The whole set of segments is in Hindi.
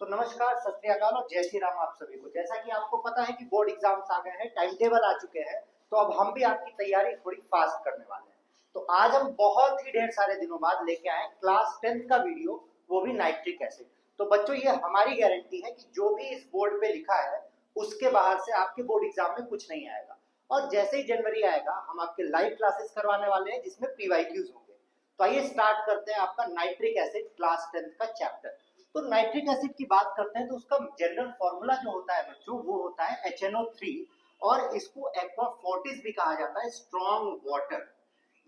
तो नमस्कार, सत श्री अकाल और जय श्री राम आप सभी को। जैसा कि आपको पता है कि बोर्ड एग्जाम्स आ गए हैं, टाइम टेबल आ चुके हैं, तो अब हम भी आपकी तैयारी थोड़ी फास्ट करने वाले हैं। तो आज हम बहुत ही ढेर सारे दिनों बाद लेके आए क्लास 10th का वीडियो, वो भी नाइट्रिक एसिड। तो बच्चों ये हमारी गारंटी है कि जो भी इस बोर्ड पे लिखा है उसके बाहर से आपके बोर्ड एग्जाम में कुछ नहीं आएगा। और जैसे ही जनवरी आएगा हम आपके लाइव क्लासेस करवाने वाले हैं जिसमें पीवाईक्यूज होंगे। तो आइए स्टार्ट करते हैं आपका नाइट्रिक एसिड क्लास 10th का चैप्टर। तो नाइट्रिक एसिड की बात करते हैं तो उसका जनरल फॉर्मूला जो होता है बच्चों वो होता है HNO3 और इसको एक्वा फोर्टिस भी कहा जाता है, स्ट्रॉन्ग वाटर।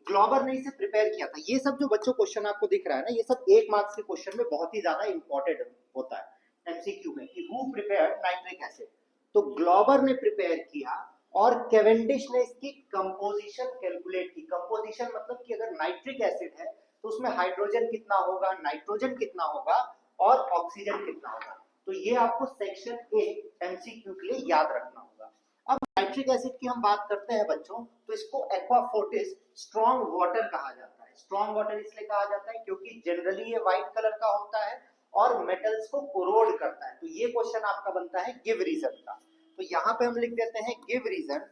ग्लोबर ने इसे प्रिपेयर किया था। ये सब जो बच्चों क्वेश्चन आपको दिख रहा है ना, ये सब 1 मार्क्स के क्वेश्चन में बहुत ही ज्यादा इंपॉर्टेंट होता है एमसीक्यू में कि हु प्रिपेयर्ड नाइट्रिक एसिड। तो ग्लोबर ने प्रिपेयर किया और केवेंडिश ने इसकी कंपोजिशन कैलकुलेट की। कंपोजिशन मतलब कि अगर नाइट्रिक एसिड है तो उसमें हाइड्रोजन कितना होगा, नाइट्रोजन कितना होगा और ऑक्सीजन कितना होगा। तो ये आपको सेक्शन ए एमसीक्यू के लिए याद रखना होगा। अब नाइट्रिक एसिड की हम बात करते हैं बच्चों, तो इसको एक्वा फोर्टिस स्ट्रॉन्ग वाटर कहा जाता है। स्ट्रॉन्ग वाटर इसलिए कहा जाता है क्योंकि जनरली ये व्हाइट कलर का होता है और मेटल्स को कोरोड करता है। तो ये क्वेश्चन आपका बनता है गिव रीजन का। तो यहाँ पे हम लिख देते हैं give reason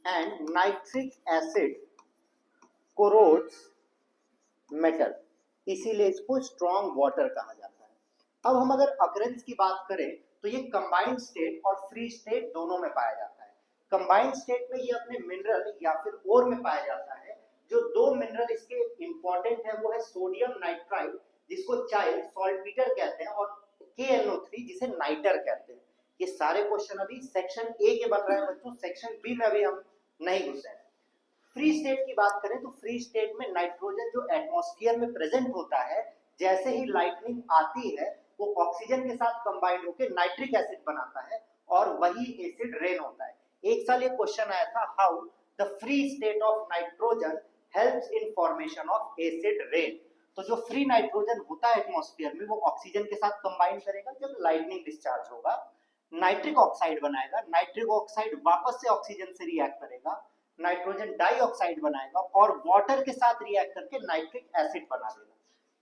and nitric acid corrodes metal, इसीलिए इसको स्ट्रॉन्ग वाटर कहा जाता है। अब हम अगर अकरेंस की बात करें तो ये कंबाइंड स्टेट और फ्री स्टेट दोनों में पाया जाता है। कंबाइंड स्टेट में ये अपने मिनरल या फिर ओर में पाया जाता है। जो 2 मिनरल इसके इंपॉर्टेंट है वो है सोडियम नाइट्राइड जिसको चाइल्ड सॉल्टपीटर कहते हैं और KNO3 जिसे नाइटर कहते हैं। ये सारे क्वेश्चन अभी सेक्शन ए के बन रहे हैं बच्चों, सेक्शन बी में अभी हम नहीं घुसे हैं। फ्री स्टेट की बात करें तो फ्री स्टेट में नाइट्रोजन जो एटमॉस्फेयर में प्रेजेंट होता है, जैसे ही लाइटनिंग आती है वो ऑक्सीजन के साथ कंबाइंड होकर नाइट्रिक एसिड बनाता है और वही एसिड रेन होता है। एक साल ये क्वेश्चन आया था, how the free state of nitrogen helps in formation of acid rain. तो जो फ्री नाइट्रोजन होता है एटमॉस्फेयर में वो ऑक्सीजन के साथ कंबाइन करेगा, जब लाइटनिंग डिस्चार्ज होगा नाइट्रिक ऑक्साइड बनाएगा, नाइट्रिक ऑक्साइड वापस से ऑक्सीजन से रिएक्ट करेगा, नाइट्रोजन डाइऑक्साइड बनाएगा और वाटर के साथ रिएक्ट करके नाइट्रिक एसिड बना देगा।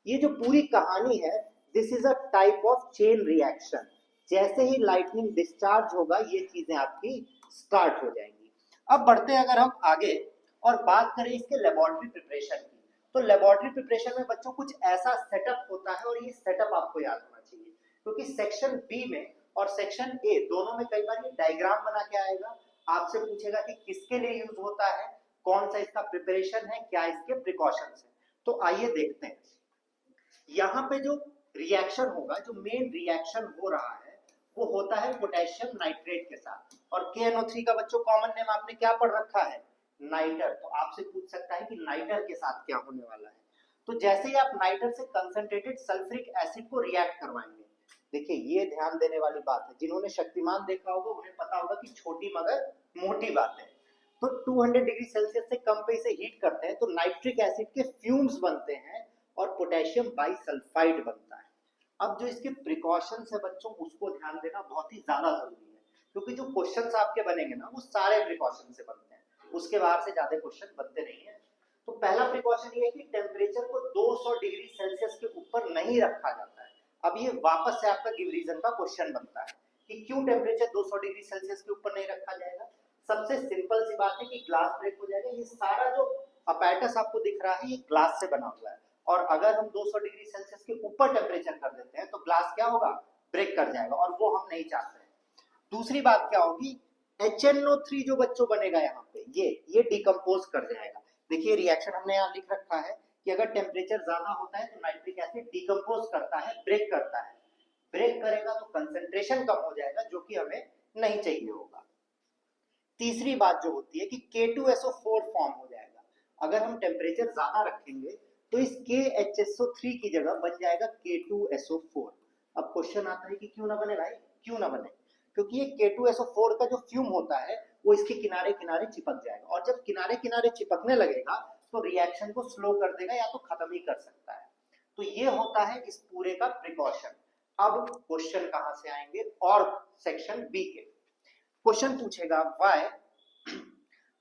ये जो पूरी कहानी है, this is a type of chain reaction. जैसे ही लाइटनिंग डिस्चार्ज होगा ये चीजें आपकी स्टार्ट हो जाएंगी। अब बढ़ते हैं अगर हम आगे और बात करें इसके लेबोरेटरी प्रिपरेशन की, तो लेबोरेटरी प्रिपरेशन में बच्चों कुछ ऐसा सेटअप होता है और ये सेटअप आपको याद होना चाहिए क्योंकि सेक्शन बी में और सेक्शन ए दोनों में कई बार ये डायग्राम बना के आएगा। आपसे पूछेगा कि किसके लिए यूज होता है, कौन सा इसका प्रिपरेशन है, क्या इसके प्रिकॉशंस है। तो आइए देखते हैं। यहाँ पे जो रिएक्शन होगा, जो मेन रिएक्शन हो रहा है वो होता है पोटेशियम नाइट्रेट के साथ। और KNO3 का बच्चों कॉमन नेम आपने क्या पढ़ रखा है, नाइटर। तो आपसे पूछ सकता है कि नाइटर के साथ क्या होने वाला है। तो जैसे ही आप नाइटर से कंसंट्रेटेड सल्फ्यूरिक एसिड को रिएक्ट करवाएंगे, देखिए ये ध्यान देने वाली बात है, जिन्होंने शक्तिमान देखा होगा उन्हें पता होगा कि छोटी मगर मोटी बात है। तो 200 डिग्री सेल्सियस से कम पे इसे हीट करते हैं तो नाइट्रिक एसिड के फ्यूम्स बनते हैं और पोटेशियम बाइसल्फाइड बनता है। अब जो इसके प्रिकॉशंस है बच्चों उसको ध्यान देना बहुत ही ज्यादा जरूरी है क्योंकि जो क्वेश्चंस आपके बनेंगे ना वो सारे प्रिकॉशन से बनते हैं, उसके बाहर से ज्यादा क्वेश्चन बनते नहीं है। तो पहला प्रिकॉशन ये है कि टेम्परेचर को 200 डिग्री सेल्सियस के ऊपर नहीं रखा जाता है। अब ये वापस से आपका गिव रीजन का क्वेश्चन बनता है कि क्यों टेम्परेचर 200 डिग्री सेल्सियस के ऊपर नहीं रखा जाएगा। सबसे सिंपल सी बात है कि ग्लास ब्रेक हो जाएगा। ये सारा जो अपैरेटस आपको दिख रहा है ये ग्लास से बना हुआ है और अगर हम 200 डिग्री सेल्सियस के ऊपर टेम्परेचर कर देते हैं तो ग्लास क्या होगा, ब्रेक कर जाएगा और वो हम नहीं चाहते हैं। दूसरी बात क्या होगी, HNO3 जो बच्चों बनेगा यहाँ पे ये डिकम्पोज कर जाएगा। देखिए रिएक्शन हमने यहाँ लिख रखा है कि अगर टेम्परेचर ज्यादा होता है तो नाइट्रिक एसिड डिकम्पोज करता है, ब्रेक करता है। ब्रेक करेगा तो कंसंट्रेशन कम हो जाएगा जो कि हमें नहीं चाहिए होगा। तीसरी बात जो होती है कि K2SO4 फॉर्म हो जाएगा। अगर हम टेम्परेचर ज्यादा रखेंगे तो इस KHSO3 की जगह बन जाएगा K2SO4। अब क्वेश्चन आता है कि क्यों ना बने भाई, क्यों ना बने, क्योंकि ये K2SO4 का जो फ्यूम होता है वो इसके किनारे किनारे चिपक जाएगा और जब किनारे किनारे चिपकने लगेगा तो रिएक्शन को स्लो कर देगा या तो खत्म ही कर सकता है। तो ये होता है इस पूरे का प्रिकॉशन। अब क्वेश्चन कहां से आएंगे, और सेक्शन बी के क्वेश्चन पूछेगा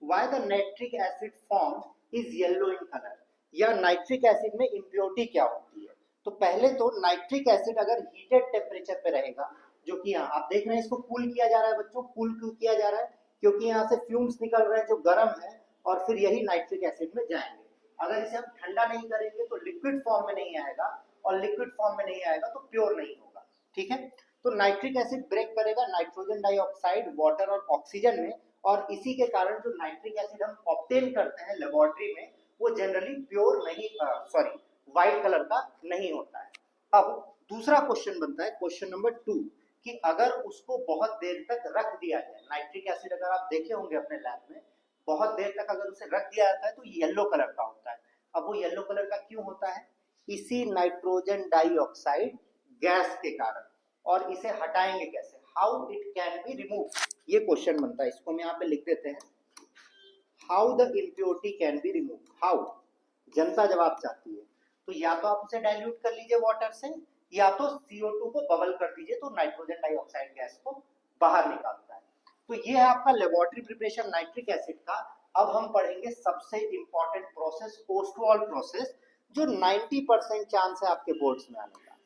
why the nitric acid form is yellow in colour, या नाइट्रिक एसिड में इंप्योरिटी क्या होती है। तो पहले तो नाइट्रिक एसिड अगर हीटेड टेम्परेचर पे रहेगा, जो कि यहाँ आप देख रहे हैं इसको कूल किया जा रहा है बच्चों। कूल क्यों किया जा रहा है? क्योंकि यहाँ से फ्यूम्स निकल रहे हैं जो गर्म है और फिर यही नाइट्रिक एसिड में जाएंगे। अगर इसे हम ठंडा नहीं करेंगे तो लिक्विड फॉर्म में नहीं आएगा, और लिक्विड फॉर्म में नहीं आएगा तो प्योर नहीं होगा। ठीक है, तो नाइट्रिक एसिड ब्रेक करेगा नाइट्रोजन डाइऑक्साइड, वाटर और ऑक्सीजन में, और इसी के कारण जो नाइट्रिक एसिड हम ऑब्टेन करते हैं लेबोरेटरी में वो जनरली प्योर नहीं, सॉरी व्हाइट कलर का नहीं होता है। अब दूसरा क्वेश्चन बनता है, क्वेश्चन नंबर 2, कि अगर उसको बहुत देर तक रख दिया जाए, नाइट्रिक एसिड अगर आप देखे होंगे अपने लैब में, बहुत देर तक अगर उसे रख दिया जाता है तो येलो कलर का होता है। अब वो येलो कलर का क्यों होता है? इसी नाइट्रोजन डाइऑक्साइड गैस के कारण। और इसे हटाएंगे कैसे? How it can be remove, ये क्वेश्चन बनता है। इसको हम यहाँ पे लिख देते हैं, how the impurity can be remove. How जनता जवाब चाहती है, तो या तो आप उसे डाइल्यूट कर लीजिए वाटर से, या तो CO2 को बबल कर दीजिए तो नाइट्रोजन डाइऑक्साइड गैस को बाहर निकालता है। तो ये है आपका लेबोरेटरी प्रिपरेशन नाइट्रिक एसिड का। अब हम पढ़ेंगे सबसे इंपॉर्टेंट प्रोसेस, ओस्टोल प्रोसेस, जो 90% चांस है आपके बोर्ड्स में आने का,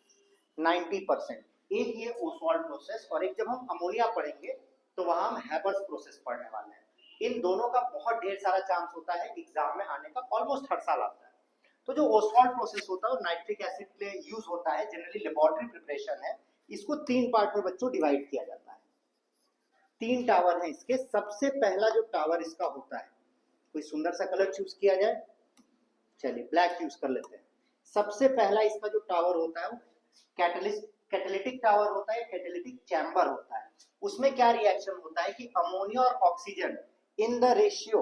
90%। एक ये ओस्वाल्ड प्रोसेस, और एक जब हम अमोनिया पढ़ेंगे तो वहां हम हैबर्स प्रोसेस पढ़ने वाले हैं। इन दोनों का बहुत ढेर सारा चांस होता है एग्जाम में आने का, ऑलमोस्ट हर साल आता है। तो जो ओस्वाल्ड प्रोसेस होता है वो नाइट्रिक एसिड के लिए यूज होता है, जनरली लेबोरेटरी प्रिपरेशन है। इसको 3 पार्ट में बच्चों डिवाइड किया जाता है। 3 टावर हैं इसके। सबसे पहला जो टावर इसका होता है, कोई सुंदर सा कलर चूज किया जाए, चलिए ब्लैक यूज कर लेते हैं। सबसे पहला इसका जो टावर होता है वो कैटालिटिक टावर होता है, कैटालिटिक चैम्बर होता है। उसमें क्या रिएक्शन होता है कि अमोनिया और oxygen in the ratio,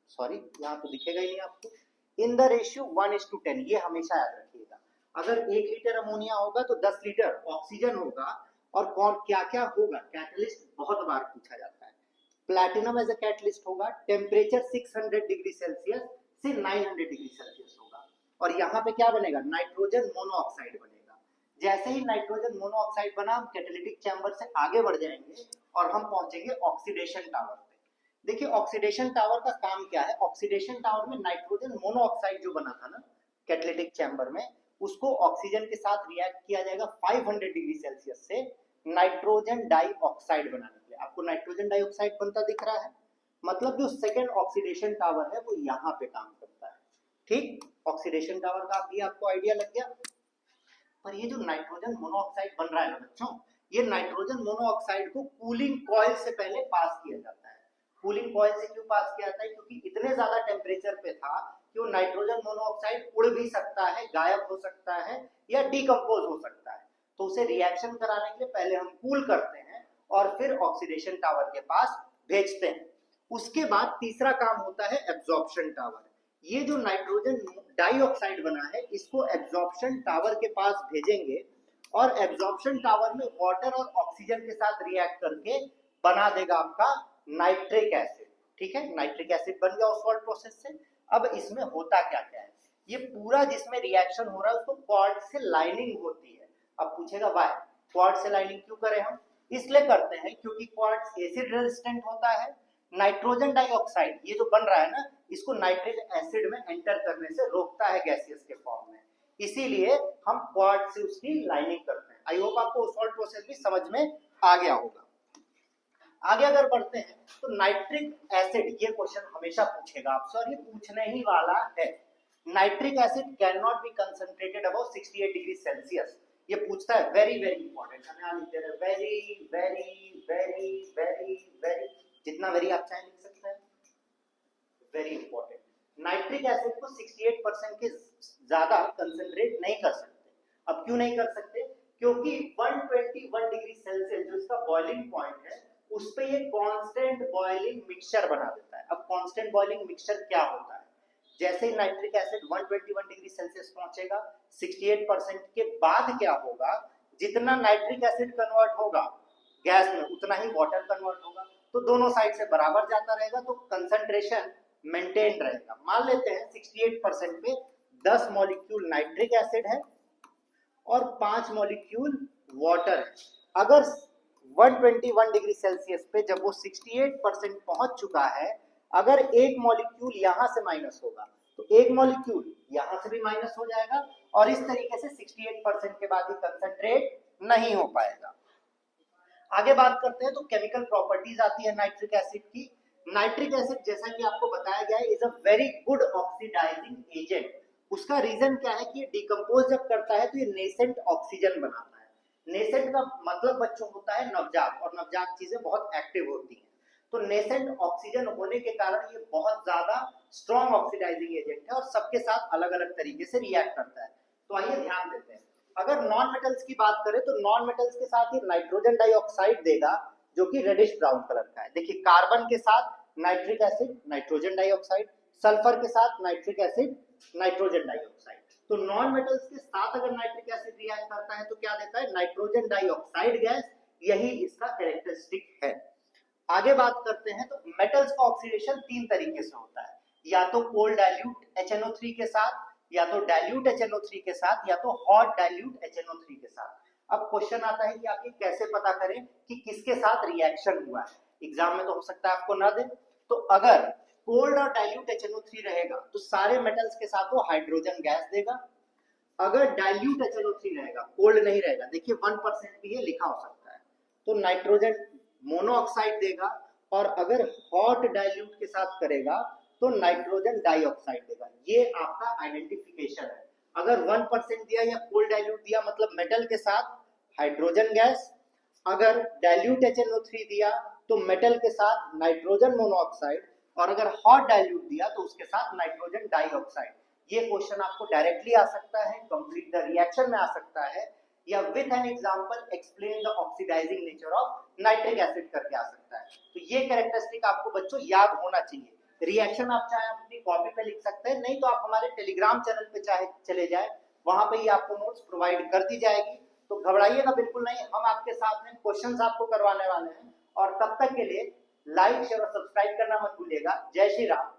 sorry यहाँ तो दिखेगा ही नहीं आपको, इन द रेशियो 1:10, ये हमेशा याद रखिएगा। अगर 1 लीटर अमोनिया होगा तो 10 लीटर ऑक्सीजन होगा। और कौन क्या क्या होगा, कैटलिस्ट बहुत बार पूछा जाता है। प्लैटिनम एज अ कैटलिस्ट होगा, टेम्परेचर 600 डिग्री सेल्सियस से 900 डिग्री सेल्सियस होगा। और यहाँ पे क्या बनेगा, नाइट्रोजन मोनोऑक्साइड बनेगा। जैसे ही नाइट्रोजन मोनोऑक्साइड बना, हम कैटालिटिक चैम्बर से आगे बढ़ जाएंगे और हम पहुंचेंगे ऑक्सीडेशन टावर पे। देखिए ऑक्सीडेशन टावर का काम क्या है। ऑक्सीडेशन टावर में नाइट्रोजन मोनोऑक्साइड जो बना था ना कैटालिटिक चैम्बर में, उसको ऑक्सीजन के साथ रिएक्ट किया जाएगा 500 डिग्री सेल्सियस से नाइट्रोजन डाइऑक्साइड बनाने के लिए। आपको नाइट्रोजन डाइऑक्साइड बनता दिख रहा है, मतलब जो सेकेंड ऑक्सीडेशन टावर है वो यहाँ पे काम करता है। ठीक, ऑक्सीडेशन टावर का भी आपको आइडिया लग गया। पर ये जो नाइट्रोजन मोनोऑक्साइड बन रहा है ना बच्चों, ये नाइट्रोजन मोनोऑक्साइड को कूलिंग कॉइल से पहले पास किया जाता है। कूलिंग कॉइल से क्यों पास किया जाता है? क्योंकि इतने ज्यादा टेम्परेचर पे था कि वो नाइट्रोजन मोनोऑक्साइड उड़ भी सकता है, गायब हो सकता है या डिकम्पोज हो सकता है। तो उसे रिएक्शन कराने के लिए पहले हम कूल करते हैं और फिर ऑक्सीडेशन टावर के पास भेजते हैं। उसके बाद तीसरा काम होता है एब्जॉर्प्शन टावर। ये जो नाइट्रोजन डाइऑक्साइड बना है इसको एब्जॉर्प्शन टावर के पास भेजेंगे, और एब्जॉर्प्शन टावर में वाटर और ऑक्सीजन के साथ रिएक्ट करके बना देगा आपका नाइट्रिक एसिड। ठीक है, नाइट्रिक एसिड बन गया ओस्वाल्ड प्रोसेस से। अब इसमें होता क्या क्या है, ये पूरा जिसमें रिएक्शन हो रहा है उसको क्वार्ट्ज से लाइनिंग होती है। अब पूछेगा वाई क्वार्ट्ज से लाइनिंग क्यों करें हम? इसलिए करते हैं क्योंकि क्वार्ट्ज एसिड रेजिस्टेंट होता है। नाइट्रोजन डाइऑक्साइड ये जो बन रहा है ना, इसको नाइट्रिक एसिड में एंटर करने से रोकता है गैसियस के फॉर्म में, इसीलिए हम क्वार्ट्ज से उसकी लाइनिंग करते हैं। आई होप आपको ओस्वाल्ड प्रोसेस भी समझ में आ गया होगा। आगे अगर बढ़ते हैं तो नाइट्रिक एसिड, ये क्वेश्चन हमेशा पूछेगा आपसे और ये पूछने ही वाला है। Nitric acid can not be concentrated above 68 degree Celsius. ये पूछता है, वेरी वेरी इंपॉर्टेंट। हमें यहाँ लिखते हैं very very very very very, जितना वेरी आप चाहे लिख सकते हैं, वेरी इंपॉर्टेंट। नाइट्रिक एसिड को 68% के ज्यादा कंसंट्रेट नहीं कर सकते। अब क्यों नहीं कर सकते? क्योंकि 121 डिग्री सेल्सियस जो इसका बॉइलिंग पॉइंट है उस पे ये कांस्टेंट बॉइलिंग मिक्सचर बना देता है। अब कांस्टेंट बॉइलिंग मिक्सचर क्या होता है? जैसे ही नाइट्रिक एसिड 121 डिग्री सेल्सियस पहुंचेगा, 68% के बाद क्या होगा, जितना नाइट्रिक एसिड कन्वर्ट होगा गैस में उतना ही वाटर कन्वर्ट होगा, तो दोनों साइड से बराबर जाता रहेगा, तो कंसंट्रेशन मेंटेन रहेगा। मान लेते हैं 68% पे 10 मॉलिक्यूल नाइट्रिक एसिड है और 5 मॉलिक्यूल वाटर है। अगर 121 डिग्री सेल्सियस पे जब वो 68% पहुंच चुका है, अगर एक मॉलिक्यूल यहां से माइनस होगा तो एक मॉलिक्यूल यहां से भी माइनस हो जाएगा और इस तरीके से 68% के बाद ही कंसंट्रेट नहीं हो पाएगा। आगे बात करते हैं तो केमिकल प्रॉपर्टीज आती है नाइट्रिक एसिड की। नाइट्रिक एसिड जैसा कि आपको बताया गया है is a very good oxidising agent. उसका रीजन क्या है कि ये डिकम्पोज जब करता है तो ये नेसेंट ऑक्सीजन बनाता है। नेसेंट का मतलब बच्चों होता है नवजात, और नवजात चीजें बहुत एक्टिव होती हैं। तो नेसेंट ऑक्सीजन होने के कारण ये बहुत ज्यादा स्ट्रॉन्ग ऑक्सीडाइजिंग एजेंट है और सबके साथ अलग अलग तरीके से रिएक्ट करता है। तो आइए ध्यान देते हैं। अगर नॉन मेटल्स की बात करें तो नॉन मेटल्स के साथ ही नाइट्रोजन डाइऑक्साइड देगा जो कि रेडिश ब्राउन कलर का है। देखिए कार्बन के साथ nitric acid nitrogen dioxide, sulphur के साथ नाइट्रिक एसिड नाइट्रोजन डाइऑक्साइड। तो नॉन मेटल्स के साथ अगर नाइट्रिक एसिड रिएक्ट करता है तो क्या देता है, नाइट्रोजन डाइऑक्साइड गैस। यही इसका कैरेक्टरिस्टिक है। आगे बात करते हैं तो मेटल्स का ऑक्सीडेशन तीन तरीके से होता है, या तो कोल्ड डाइल्यूट HNO3 के साथ, या तो डाइल्यूट HNO3 के साथ, या तो हॉट डाइल्यूट HNO3 के साथ। अब क्वेश्चन आता है कि आप ये कैसे पता करें कि किसके साथ रिएक्शन हुआ है। एग्जाम में तो हो सकता है आपको ना दे। तो अगर कोल्ड और डाइल्यूट HNO3 रहेगा तो सारे मेटल्स के साथ वो हाइड्रोजन गैस देगा। अगर डाइल्यूट HNO3 रहेगा, कोल्ड नहीं रहेगा, देखिए 1% भी ये लिखा हो सकता है, तो नाइट्रोजन मोनोऑक्साइड देगा। और अगर हॉट डाइल्यूट के साथ करेगा तो नाइट्रोजन डाइऑक्साइड देगा। ये आपका आइडेंटिफिकेशन है। अगर 1% दिया या कोल्ड डाइल्यूट दिया मतलब मेटल के साथ हाइड्रोजन गैस, अगर डाइल्यूट HNO3 दिया तो मेटल के साथ नाइट्रोजन मोनोऑक्साइड, और अगर हॉट डाइल्यूट दिया तो उसके साथ नाइट्रोजन डाइऑक्साइड। ये क्वेश्चन आपको डायरेक्टली आ सकता है, कंप्लीट द रिएक्शन में आ सकता है, या with an example explain the oxidising nature of nitric acid करके आ सकता है। तो ये कैरेक्टरिस्टिक आपको बच्चों याद होना चाहिए। रिएक्शन आप चाहे अपनी कॉपी पे लिख सकते हैं, नहीं तो आप हमारे टेलीग्राम चैनल पे चाहे चले जाए, वहां पे ही आपको नोट्स प्रोवाइड कर दी जाएगी। तो घबराइएगा बिल्कुल नहीं, हम आपके साथ में क्वेश्चंस आपको करवाने वाले हैं। और तब तक के लिए लाइक शेयर और सब्सक्राइब करना मत भूलिएगा। जय श्री राम।